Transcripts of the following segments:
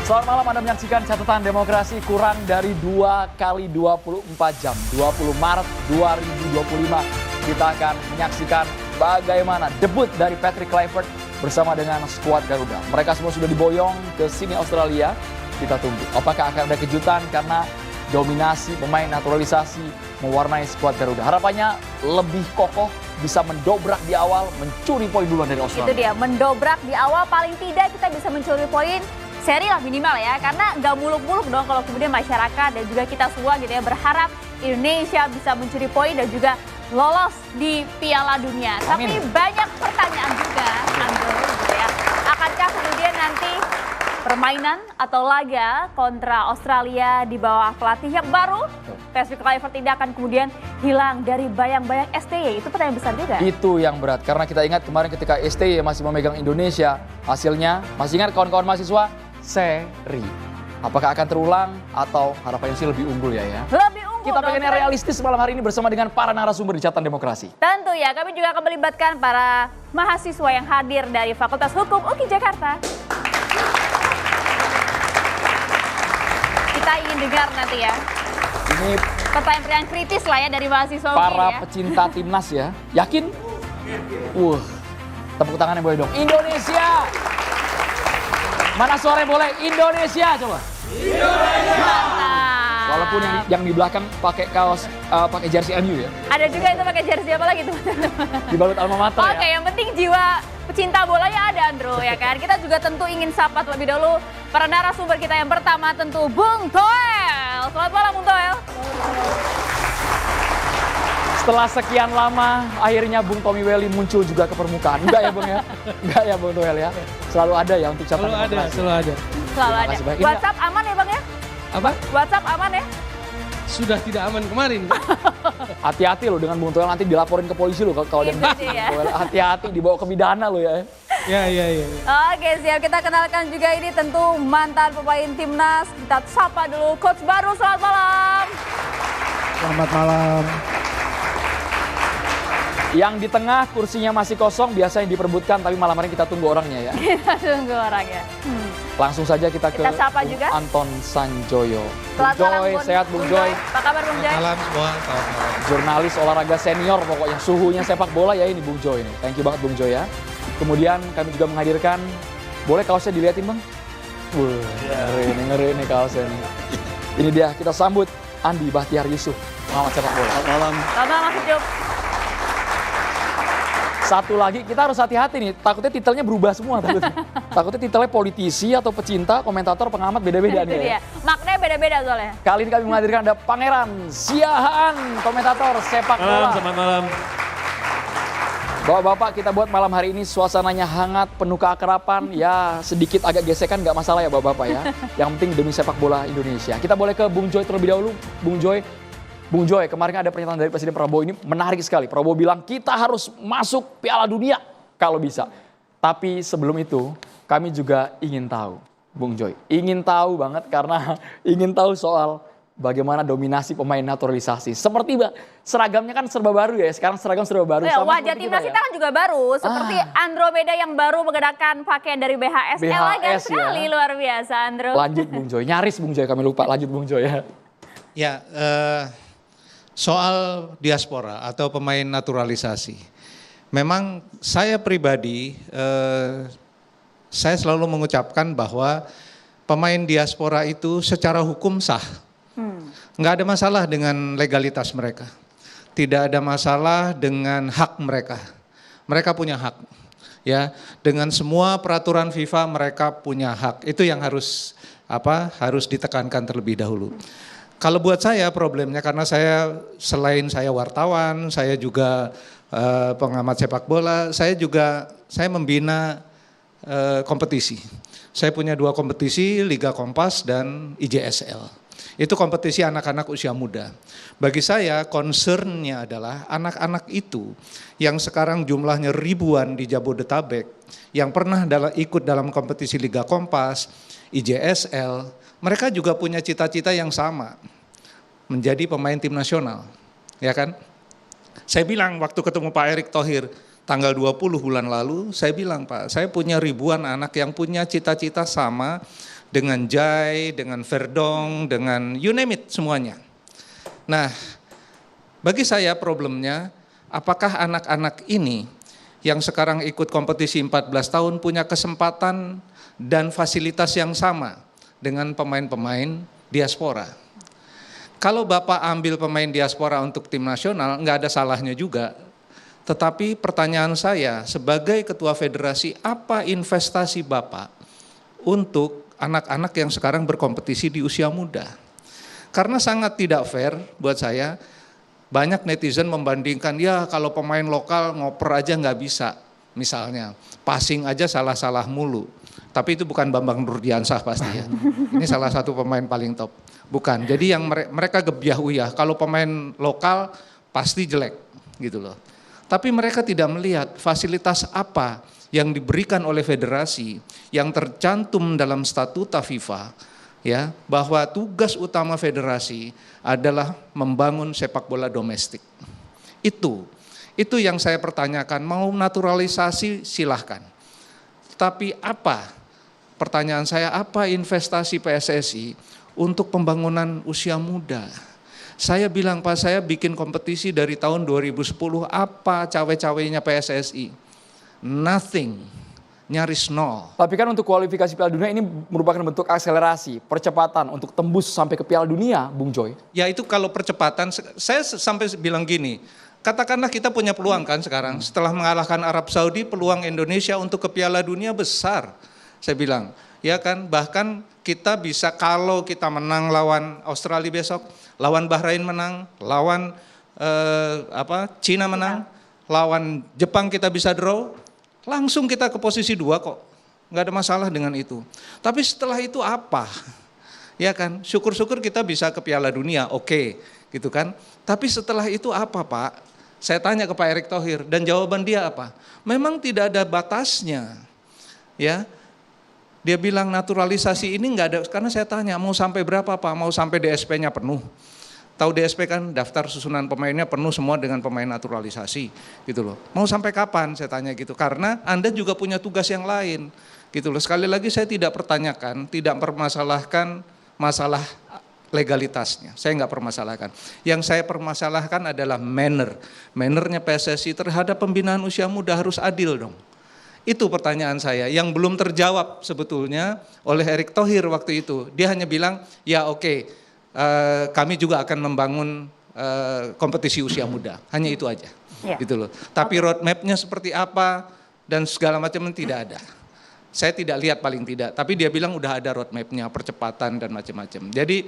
Selamat malam, Anda menyaksikan Catatan Demokrasi. Kurang dari 2 kali 24 jam, 20 Maret 2025, kita akan menyaksikan bagaimana debut dari Patrick Kluivert bersama dengan skuad Garuda. Mereka semua sudah diboyong ke sini Australia. Kita tunggu apakah akan ada kejutan karena dominasi pemain naturalisasi mewarnai skuad Garuda. Harapannya lebih kokoh, bisa mendobrak di awal, mencuri poin duluan dari Australia. Itu dia, mendobrak di awal, paling tidak kita bisa mencuri poin seri lah minimal ya, karena nggak muluk-muluk dong kalau kemudian masyarakat dan juga kita semua gitu ya berharap Indonesia bisa mencuri poin dan juga lolos di Piala Dunia. Amin. Tapi banyak pertanyaan juga, Andrew, gitu ya. Akankah kemudian nanti permainan atau laga kontra Australia di bawah pelatih yang baru, Patrick Kluivert tidak akan kemudian hilang dari bayang-bayang STY? Itu pertanyaan besar juga. Itu yang berat, karena kita ingat kemarin ketika STY masih memegang Indonesia, hasilnya, masih ingat kawan-kawan mahasiswa, seri. Apakah akan terulang atau harapannya sih lebih unggul ya? Lebih unggul. Kita pengennya realistis malam hari ini bersama dengan para narasumber di Catatan Demokrasi. Tentu ya, kami juga akan melibatkan para mahasiswa yang hadir dari Fakultas Hukum UKI Jakarta. Kita ingin dengar nanti ya. Ini Pertanyaan-pertanyaan kritis lah ya dari mahasiswa UKI para ya. pecinta timnas ya. Yakin? Tepuk tangannya boleh dong. Indonesia! Mana suaranya boleh? Indonesia coba. Mantap. Walaupun yang di belakang pakai kaos, pakai jersey MU ya. Ada juga itu pakai jersey apa lagi teman-teman. Dibalut alma mater Oke, ya. yang penting jiwa pecinta bola ya ada, Andrew, ya kan. Kita juga tentu ingin sapa terlebih dahulu para narasumber kita. Yang pertama tentu Bung Toel. Selamat malam Bung Toel. Setelah sekian lama, akhirnya Bung Tommy Welly muncul juga ke permukaan. Enggak ya Bung ya? Enggak ya Bung Toel ya? Selalu ada ya untuk Catatan Demokrasi. Selalu ada. Selalu ada. kasih banyak. WhatsApp aman ya Bang ya? Apa? WhatsApp aman ya? Sudah tidak aman kemarin. Hati-hati loh dengan Bung Toel, nanti dilaporin ke polisi loh kalau Itu dia. hati-hati dibawa ke pidana loh ya. Ya. Oke, siap. Kita kenalkan juga ini tentu mantan pemain timnas. Kita sapa dulu coach baru. Selamat malam. Selamat malam. Yang di tengah kursinya masih kosong, biasanya diperbutkan, tapi malam hari kita tunggu orangnya ya. Kita tunggu orangnya. Langsung saja kita ke Kita sapa Bung juga. Anton Sanjoyo. Bung Selamat malam, Joy, sehat Bung Joy. Apa kabar Bung Joy? Malam semua. Selamat malam. Jurnalis olahraga senior pokoknya, suhunya sepak bola ya ini Bung Joy ini. Thank you banget Bung Joy ya. Kemudian kami juga menghadirkan, boleh kaosnya dilihatin Bang? Ngeri ini kaosnya nih. Ini dia, kita sambut Andi Bahtiar Yusuf, pengamat sepak bola. Selamat malam. Selamat malam Mas Ucup. Satu lagi, kita harus hati-hati nih, takutnya titelnya berubah semua. Takutnya titelnya politisi atau pecinta, komentator, pengamat, beda-beda Itu nih ya. dia. Maknanya beda-beda soalnya. Kali ini kami menghadirkan ada Pangeran Siahaan, komentator sepak bola. Selamat malam. Bapak-bapak, kita buat malam hari ini suasananya hangat, penuh keakraban, ya sedikit agak gesekan nggak masalah ya bapak-bapak ya. Yang penting demi sepak bola Indonesia. Kita boleh ke Bung Joy terlebih dahulu. Bung Joy, kemarin ada pernyataan dari Presiden Prabowo ini menarik sekali. Prabowo bilang kita harus masuk Piala Dunia kalau bisa. Tapi sebelum itu kami juga ingin tahu, Bung Joy. Ingin tahu banget karena ingin tahu soal bagaimana dominasi pemain naturalisasi. Seperti seragamnya kan serba baru ya, sekarang seragam serba baru. Ya, Sama wajah seperti timnas kita kita kan juga baru. Seperti Andromeda yang baru mengenakan pakaian dari BHS. Elegan BHS sekali, ya. luar biasa Andro. Lanjut Bung Joy, nyaris Bung Joy kami lupa. Lanjut Bung Joy ya. Ya, soal diaspora atau pemain naturalisasi. Memang saya pribadi, saya selalu mengucapkan bahwa pemain diaspora itu secara hukum sah. Nggak ada masalah dengan legalitas mereka. Tidak ada masalah dengan hak mereka. Mereka punya hak. Ya, dengan semua peraturan FIFA mereka punya hak. Itu yang harus ditekankan terlebih dahulu. Kalau buat saya problemnya karena selain saya wartawan, saya juga pengamat sepak bola, saya membina kompetisi. Saya punya 2 kompetisi, Liga Kompas dan IJSL. Itu kompetisi anak-anak usia muda. Bagi saya concernnya adalah anak-anak itu yang sekarang jumlahnya ribuan di Jabodetabek, yang pernah ikut dalam kompetisi Liga Kompas, IJSL, mereka juga punya cita-cita yang sama, menjadi pemain tim nasional, ya kan? Saya bilang waktu ketemu Pak Erick Thohir tanggal 20 bulan lalu, saya bilang Pak, saya punya ribuan anak yang punya cita-cita sama dengan Jai, dengan Verdong, dengan you name it semuanya. Nah, bagi saya problemnya, apakah anak-anak ini yang sekarang ikut kompetisi 14 tahun punya kesempatan dan fasilitas yang sama dengan pemain-pemain diaspora? Kalau Bapak ambil pemain diaspora untuk tim nasional, nggak ada salahnya juga. Tetapi pertanyaan saya sebagai ketua federasi, apa investasi Bapak untuk anak-anak yang sekarang berkompetisi di usia muda? Karena sangat tidak fair buat saya, banyak netizen membandingkan, ya kalau pemain lokal ngoper aja nggak bisa. Misalnya, passing aja salah-salah mulu. Tapi itu bukan Bambang Nurdiansah pasti ya. Ini salah satu pemain paling top. Bukan, jadi yang mereka gebyah-uyah, kalau pemain lokal pasti jelek gitu loh. Tapi mereka tidak melihat fasilitas apa yang diberikan oleh federasi yang tercantum dalam statuta FIFA, ya, bahwa tugas utama federasi adalah membangun sepak bola domestik. Itu yang saya pertanyakan, mau naturalisasi silahkan. Tapi apa, pertanyaan saya, apa investasi PSSI untuk pembangunan usia muda? Saya bilang, Pak, saya bikin kompetisi dari tahun 2010, apa cawe-cawenya PSSI? Nothing, nyaris nol. Tapi kan untuk kualifikasi Piala Dunia ini merupakan bentuk akselerasi, percepatan untuk tembus sampai ke Piala Dunia, Bung Joy. Ya itu kalau percepatan, saya sampai bilang gini, katakanlah kita punya peluang kan sekarang, setelah mengalahkan Arab Saudi, peluang Indonesia untuk ke Piala Dunia besar. Saya bilang, ya kan, bahkan kita bisa kalau kita menang lawan Australia besok, lawan Bahrain menang, lawan Cina menang, lawan Jepang kita bisa draw, langsung kita ke posisi 2 kok. Nggak ada masalah dengan itu. Tapi setelah itu apa? Ya kan, syukur-syukur kita bisa ke Piala Dunia, oke, gitu kan. Tapi setelah itu apa, Pak? Saya tanya ke Pak Erick Thohir dan jawaban dia apa? Memang tidak ada batasnya. Ya. Dia bilang naturalisasi ini nggak ada, karena saya tanya mau sampai berapa Pak? Mau sampai DSP-nya penuh. Tahu DSP kan, daftar susunan pemainnya penuh semua dengan pemain naturalisasi gitu loh. Mau sampai kapan saya tanya gitu, karena Anda juga punya tugas yang lain gitu loh. Sekali lagi saya tidak pertanyakan, tidak permasalahkan masalah legalitasnya, saya nggak permasalahkan. Yang saya permasalahkan adalah mannernya PSSI terhadap pembinaan usia muda harus adil dong. Itu pertanyaan saya yang belum terjawab sebetulnya oleh Erick Thohir waktu itu. Dia hanya bilang, ya oke, kami juga akan membangun kompetisi usia muda. Hanya itu aja, gitu loh. Tapi roadmap-nya seperti apa dan segala macam tidak ada. Saya tidak lihat paling tidak. Tapi dia bilang udah ada roadmap-nya, percepatan dan macam-macam. Jadi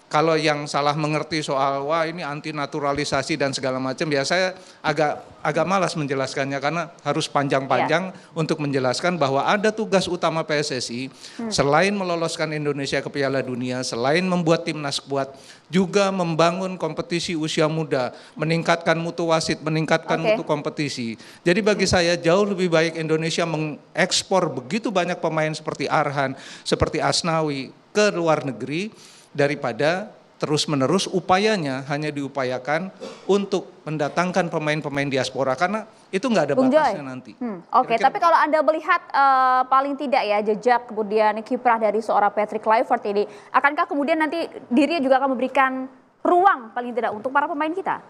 kalau yang salah mengerti soal wah ini anti naturalisasi dan segala macam, ya saya agak malas menjelaskannya karena harus panjang-panjang untuk menjelaskan bahwa ada tugas utama PSSI selain meloloskan Indonesia ke Piala Dunia, selain membuat timnas kuat, juga membangun kompetisi usia muda, meningkatkan mutu wasit, meningkatkan mutu kompetisi. Jadi bagi saya jauh lebih baik Indonesia mengekspor begitu banyak pemain seperti Arhan, seperti Asnawi ke luar negeri, daripada terus-menerus upayanya hanya diupayakan untuk mendatangkan pemain-pemain diaspora, karena itu nggak ada batasnya nanti. Oke, tapi kalau Anda melihat paling tidak ya jejak kemudian kiprah dari seorang Patrick Kluivert ini, akankah kemudian nanti dirinya juga akan memberikan ruang paling tidak untuk para pemain kita?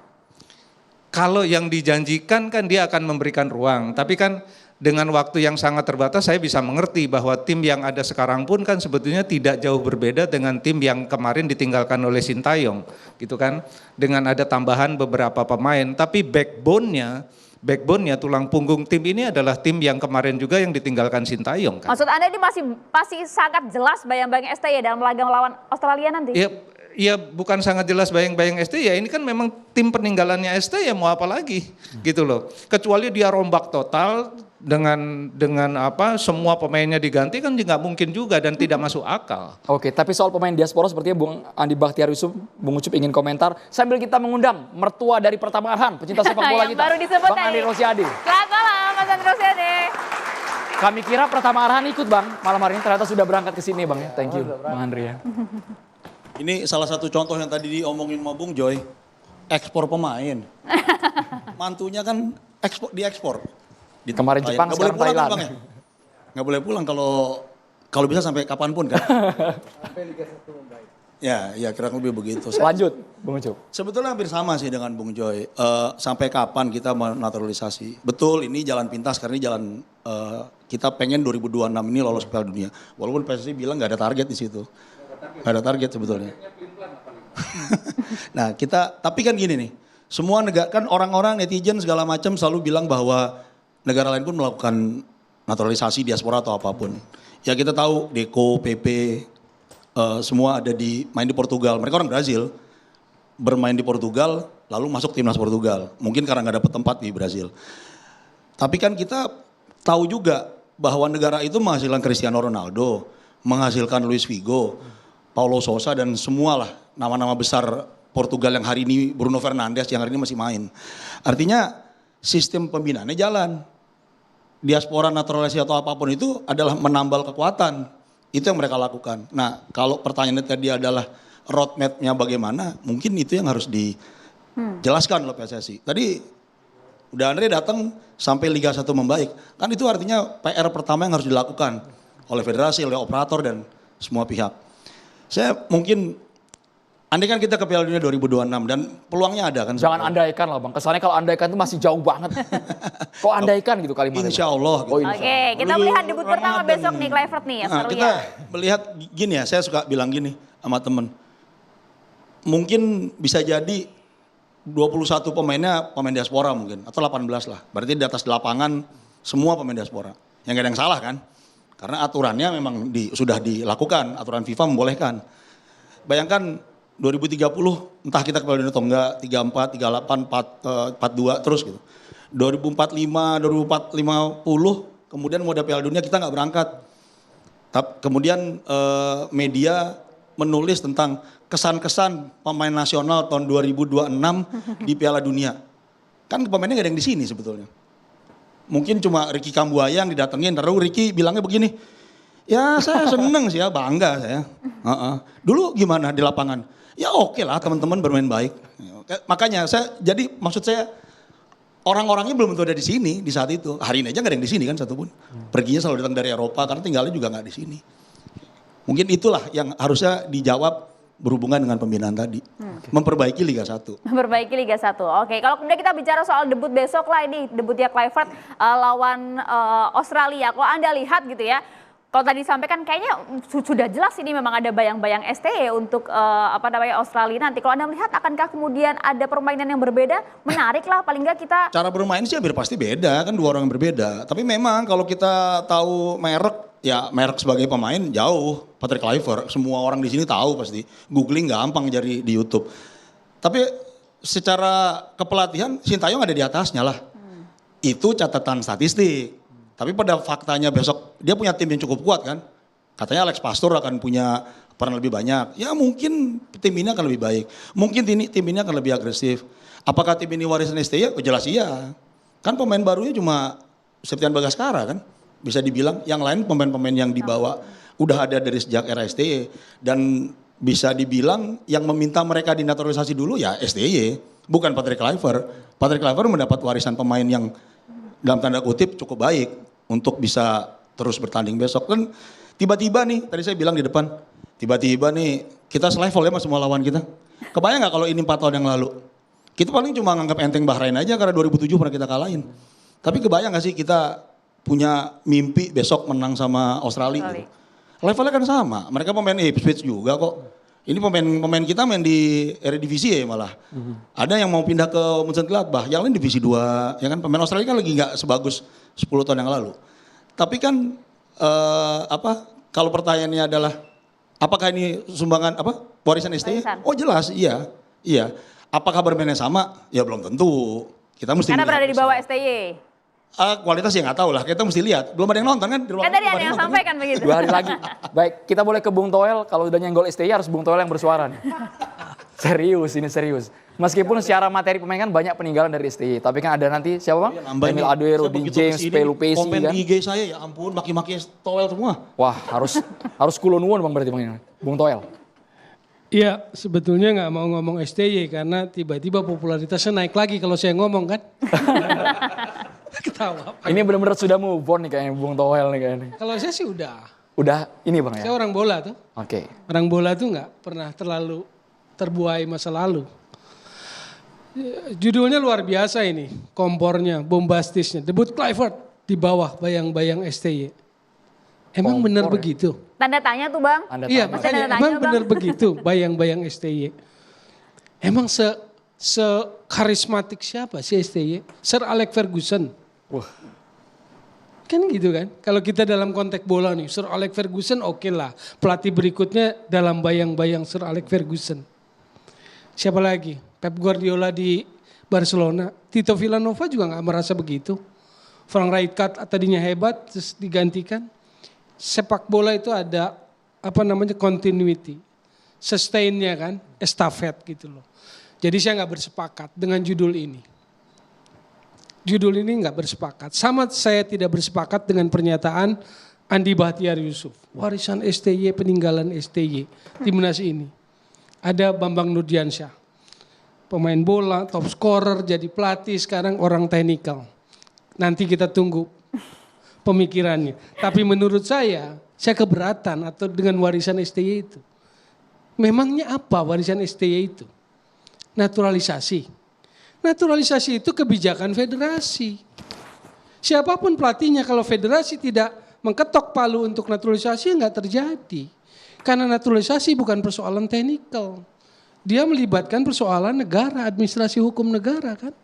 Kalau yang dijanjikan kan dia akan memberikan ruang, tapi kan dengan waktu yang sangat terbatas saya bisa mengerti bahwa tim yang ada sekarang pun kan sebetulnya tidak jauh berbeda dengan tim yang kemarin ditinggalkan oleh Sintayong gitu kan, dengan ada tambahan beberapa pemain, tapi backbone-nya tulang punggung tim ini adalah tim yang kemarin juga yang ditinggalkan Sintayong kan. Maksud Anda ini masih sangat jelas bayang-bayang STY dalam laga melawan Australia nanti? Ya bukan sangat jelas bayang-bayang ST, ya ini kan memang tim peninggalannya ST, ya mau apa lagi gitu loh. Kecuali dia rombak total dengan apa semua pemainnya diganti kan nggak mungkin juga dan tidak masuk akal. Oke, tapi soal pemain diaspora sepertinya Bung Andi Bakhtiar Yusuf, Bung Ucup ingin komentar sambil kita mengundang mertua dari Pratama Arhan, pecinta sepak bola kita, baru disebut Bang Andri Rosiade. Selamat malam Mas Andri Rosiade. Kami kira Pratama Arhan ikut Bang, malam hari ini ternyata sudah berangkat ke sini Bang ya. Thank you Bang Andri ya. Ini salah satu contoh yang tadi diomongin sama Bung Joy, ekspor pemain. Mantunya kan diekspor. Kemarin Jepang, sekarang Thailand. Nggak boleh pulang kalau Kalau bisa sampai kapanpun kan. Sampai Liga 1 membaik. Ya kira lebih begitu. Lanjut, Bung Ucup. Sebetulnya hampir sama sih dengan Bung Joy. Sampai kapan kita menaturalisasi? Betul, ini jalan pintas karena ini jalan kita pengen 2026 ini lolos Piala Dunia. Walaupun PSSI bilang nggak ada target di situ. Nggak ada target sebetulnya. Nah tapi kan gini nih. Semua negara kan orang-orang netizen segala macam selalu bilang bahwa negara lain pun melakukan naturalisasi diaspora atau apapun. Ya kita tahu Deco, PP, semua ada main di Portugal. Mereka orang Brazil, bermain di Portugal, lalu masuk timnas Portugal. Mungkin karena nggak dapat tempat di Brazil. Tapi kan kita tahu juga bahwa negara itu menghasilkan Cristiano Ronaldo, menghasilkan Luis Figo, Paulo Sousa dan semualah nama-nama besar Portugal yang hari ini, Bruno Fernandes yang hari ini masih main. Artinya sistem pembinaannya jalan. Diaspora naturalisasi atau apapun itu adalah menambal kekuatan. Itu yang mereka lakukan. Nah, kalau pertanyaannya tadi adalah roadmap-nya bagaimana, mungkin itu yang harus dijelaskan oleh PSSI. Tadi udah Andre datang sampai Liga 1 membaik. Kan itu artinya PR pertama yang harus dilakukan oleh federasi, oleh operator dan semua pihak. Saya mungkin andai kan kita ke Piala Dunia 2026 dan peluangnya ada kan. Jangan andaikan lah Bang, kesannya kalau andaikan itu masih jauh banget. Kok andaikan gitu kalimatnya? Insya Allah. Gitu. Oh, Oke, kita melihat debut pertama besok nih Kluivert nih ya, seru kita ya. melihat gini ya, saya suka bilang gini sama temen. Mungkin bisa jadi 21 pemainnya pemain diaspora mungkin, atau 18 lah. Berarti di atas lapangan semua pemain diaspora. Yang gak ada yang salah kan? Karena aturannya memang sudah dilakukan, aturan FIFA membolehkan. Bayangkan 2030 entah kita ke Piala Dunia atau enggak, 34, 38, 42 terus gitu. 2045, 2050 kemudian mau ada Piala Dunia kita nggak berangkat. Kemudian media menulis tentang kesan-kesan pemain nasional tahun 2026 di Piala Dunia. Kan pemainnya nggak ada yang di sini sebetulnya. Mungkin cuma Ricky Kambuaya yang didatengin, lalu Ricky bilangnya begini, ya saya seneng sih ya, bangga saya. Dulu gimana di lapangan? Ya oke lah teman-teman bermain baik. Makanya maksud saya orang-orangnya belum tentu ada di sini di saat itu. Hari ini aja nggak ada yang di sini kan satupun. Perginya selalu datang dari Eropa karena tinggalnya juga nggak di sini. Mungkin itulah yang harusnya dijawab berhubungan dengan pembinaan tadi. Memperbaiki Liga 1. Memperbaiki Liga 1. Oke, kalau kemudian kita bicara soal debut besok lah ini, debutnya Kluivert lawan Australia. Kalau Anda lihat gitu ya, kalau tadi disampaikan kayaknya sudah jelas ini memang ada bayang-bayang STY untuk Australia nanti. Kalau Anda melihat akankah kemudian ada permainan yang berbeda? Menarik lah paling nggak kita. Cara bermain sih hampir pasti beda, kan dua orang yang berbeda. Tapi memang kalau kita tahu merek sebagai pemain jauh. Patrick Kluivert, semua orang di sini tahu pasti. Googling gampang cari di YouTube. Tapi secara kepelatihan Sintayong ada di atasnya lah. Itu catatan statistik. Tapi pada faktanya besok dia punya tim yang cukup kuat kan. Katanya Alex Pastur akan punya peran lebih banyak. Ya mungkin tim ini akan lebih baik. Mungkin tim ini akan lebih agresif. Apakah tim ini warisan STY? Oh jelas iya. Kan pemain barunya cuma Septian Bagaskara kan. Bisa dibilang yang lain pemain-pemain yang dibawa udah ada dari sejak era STY. Dan bisa dibilang yang meminta mereka dinaturalisasi dulu ya STY. Bukan Patrick Kluivert. Patrick Kluivert mendapat warisan pemain yang dalam tanda kutip cukup baik untuk bisa terus bertanding besok. Kan tiba-tiba nih, tadi saya bilang di depan, tiba-tiba nih kita selevel ya sama semua lawan kita. Kebayang gak kalau ini 4 tahun yang lalu? Kita paling cuma nganggap enteng Bahrain aja karena 2007 pernah kita kalahin. Tapi kebayang gak sih kita punya mimpi besok menang sama Australia gitu. Levelnya kan sama, mereka pemain Ipswich juga kok. Ini pemain kita main di Eredivisie ya malah. Ada yang mau pindah ke Mönchengladbach, yang lain divisi 2. Ya kan pemain Australia kan lagi nggak sebagus 10 tahun yang lalu. Tapi kan kalau pertanyaannya adalah apakah ini sumbangan warisan STY? Oh jelas, iya. Apakah bermainnya sama? Ya belum tentu. Kita mesti karena berada di bawah STY. Kualitas ya nggak tahu lah, kita mesti lihat. Belum ada yang nonton kan? Kan tadi ada yang sampaikan begitu. 2 hari lagi. Baik, kita boleh ke Bung Toel. Kalau udah nyenggol STY harus Bung Toel yang bersuara nih. Serius. Meskipun secara materi pemain kan banyak peninggalan dari STY. Tapi kan ada nanti siapa Bang? Emil Aduero, Dean James, Pelu Pesi komen kan. di IG saya ya ampun maki-maki Toel semua. Wah harus kulon-won Bang berarti Bang. Bung Toel. Iya, sebetulnya nggak mau ngomong STY karena tiba-tiba popularitasnya naik lagi kalau saya ngomong kan. Ketawa. Ini benar-benar sudah move on nih kayaknya Bung Toel nih kayaknya. Kalau saya sih udah. udah ini Bang Saya ya. orang bola tuh. Oke. Orang bola tuh nggak pernah terlalu terbuai masa lalu. Judulnya luar biasa ini, kompornya, bombastisnya. Debut Kluivert di bawah bayang-bayang STY. Emang benar Kompor ya? begitu? Tanda tanya tuh Bang. Anda Iya, tahu. Masih ada makanya tanya, emang Bang? benar begitu bayang-bayang STY. Emang se karismatik siapa sih STY? Sir Alex Ferguson. Wah, Kan gitu kan. Kalau kita dalam konteks bola nih, Sir Alex Ferguson oke lah. Pelatih berikutnya dalam bayang-bayang Sir Alex Ferguson. Siapa lagi? Pep Guardiola di Barcelona. Tito Villanova juga nggak merasa begitu. Frank Rijkaard tadinya hebat, terus digantikan. Sepak bola itu ada continuity, sustainnya kan, estafet gitu loh. Jadi saya nggak bersepakat dengan judul ini. Judul ini nggak bersepakat. Sama saya tidak bersepakat dengan pernyataan Andi Bahtiar Yusuf. Warisan STY, peninggalan STY, timnas ini. Ada Bambang Nurdiansyah, pemain bola, top scorer, jadi pelatih, sekarang orang teknikal. Nanti kita tunggu pemikirannya. Tapi menurut saya keberatan atau dengan warisan STY itu. Memangnya apa warisan STY itu? Naturalisasi. Naturalisasi itu kebijakan federasi. Siapapun pelatihnya kalau federasi tidak mengketok palu untuk naturalisasi nggak terjadi. Karena naturalisasi bukan persoalan teknikal. Dia melibatkan persoalan negara, administrasi hukum negara kan.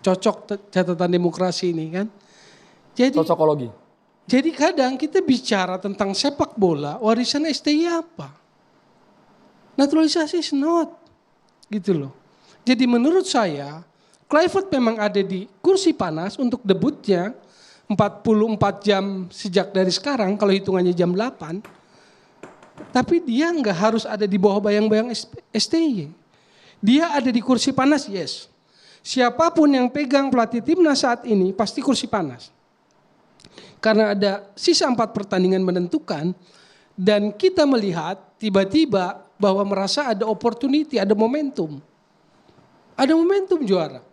Cocok catatan demokrasi ini kan. cocokologi. Jadi kadang kita bicara tentang sepak bola, warisan STY apa? Naturalisasi is not. Gitu loh. Jadi menurut saya, Kluivert memang ada di kursi panas untuk debutnya 44 jam sejak dari sekarang, kalau hitungannya jam 8. Tapi dia nggak harus ada di bawah bayang-bayang STY. Dia ada di kursi panas, yes. Siapapun yang pegang pelatih timnas saat ini pasti kursi panas. Karena ada sisa 4 pertandingan menentukan dan kita melihat tiba-tiba bahwa merasa ada opportunity, ada momentum. Ada momentum juara.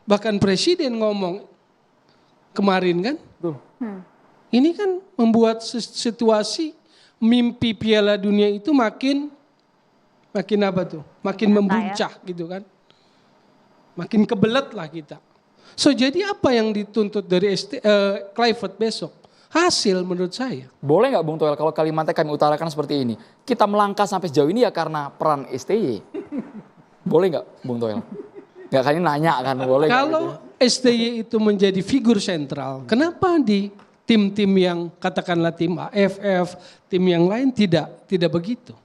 Bahkan presiden ngomong kemarin kan. Ini kan membuat situasi mimpi Piala Dunia itu makin apa tuh? Makin membuncah gitu kan. Makin kebelet lah kita. So jadi apa yang dituntut dari Kluivert besok? Hasil menurut saya. Boleh nggak Bung Toel kalau kalimatnya kami utarakan seperti ini? Kita melangkah sampai sejauh ini ya karena peran STY. Boleh nggak Bung Toel? Nggak kan ini nanya kan boleh. Kalau STY itu menjadi figur sentral, kenapa di tim-tim yang katakanlah tim AFF, tim yang lain tidak begitu?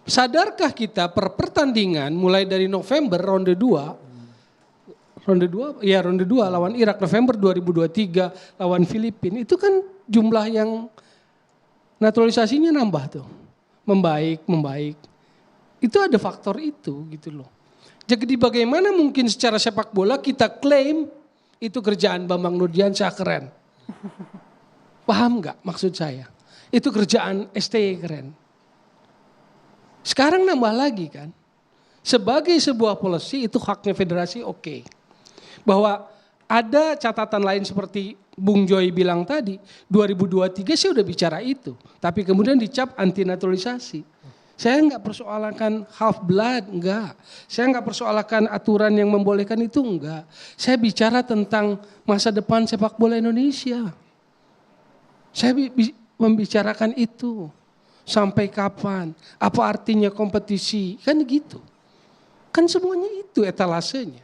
Sadarkah kita per pertandingan mulai dari November ronde 2 lawan Irak, November 2023 lawan Filipina, itu kan jumlah yang naturalisasinya nambah tuh. Membaik. Itu ada faktor itu gitu loh. Jadi bagaimana mungkin secara sepak bola kita klaim itu kerjaan Bambang Nurdiansyah keren. Paham nggak maksud saya? Itu kerjaan STY keren. Sekarang nambah lagi kan. Sebagai sebuah policy itu haknya federasi oke. Bahwa ada catatan lain seperti Bung Joy bilang tadi, 2023 sih udah bicara itu. Tapi kemudian dicap anti naturalisasi. Saya nggak persoalkan half blood, enggak. Saya nggak persoalkan aturan yang membolehkan itu, enggak. Saya bicara tentang masa depan sepak bola Indonesia. Saya membicarakan itu. Sampai kapan? Apa artinya kompetisi? Kan gitu. Kan semuanya itu etalasenya.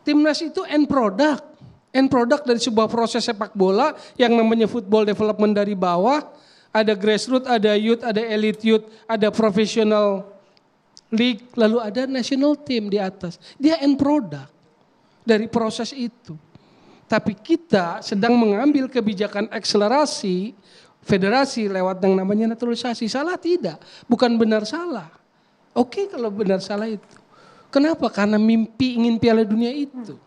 Timnas itu end product. End product dari sebuah proses sepak bola yang namanya football development dari bawah. Ada grassroots, ada youth, ada elite youth, ada professional league, lalu ada national team di atas. Dia end product dari proses itu. Tapi kita sedang mengambil kebijakan akselerasi federasi lewat yang namanya naturalisasi. Salah tidak? Bukan benar salah. Oke kalau benar salah itu. Kenapa? Karena mimpi ingin Piala Dunia itu.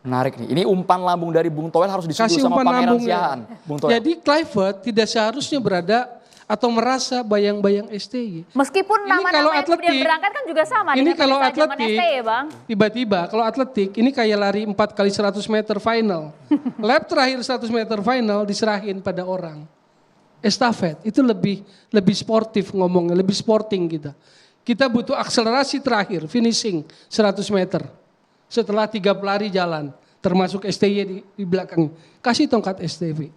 Menarik nih. Ini umpan lambung dari Bung Toel harus disusul Kasih sama umpan Pangeran lambungnya. Siahaan. Bung Toel. Jadi Kluivert tidak seharusnya berada atau merasa bayang-bayang STY. Meskipun Ini kalau nama-nama yang kemudian atletik, berangkat kan juga sama ini dengan kalau pada saat zaman atletik, STY ya Bang. Tiba-tiba kalau atletik ini kayak lari 4 kali 100 meter final. Lap terakhir 100 meter final diserahin pada orang. estafet itu lebih sportif ngomongnya, lebih sporting kita. Kita butuh akselerasi terakhir, finishing 100 meter. Setelah 3 pelari jalan, termasuk STY di belakang. Kasih tongkat STV.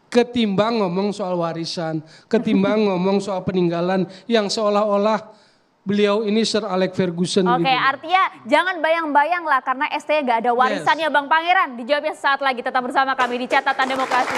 Ketimbang ngomong soal warisan, ketimbang ngomong soal peninggalan yang seolah-olah beliau ini Sir Alex Ferguson. Oke, gitu. artinya jangan bayang-bayang lah karena STY gak ada warisannya Bang Pangeran. Dijawabnya sesaat lagi, tetap bersama kami di Catatan Demokrasi.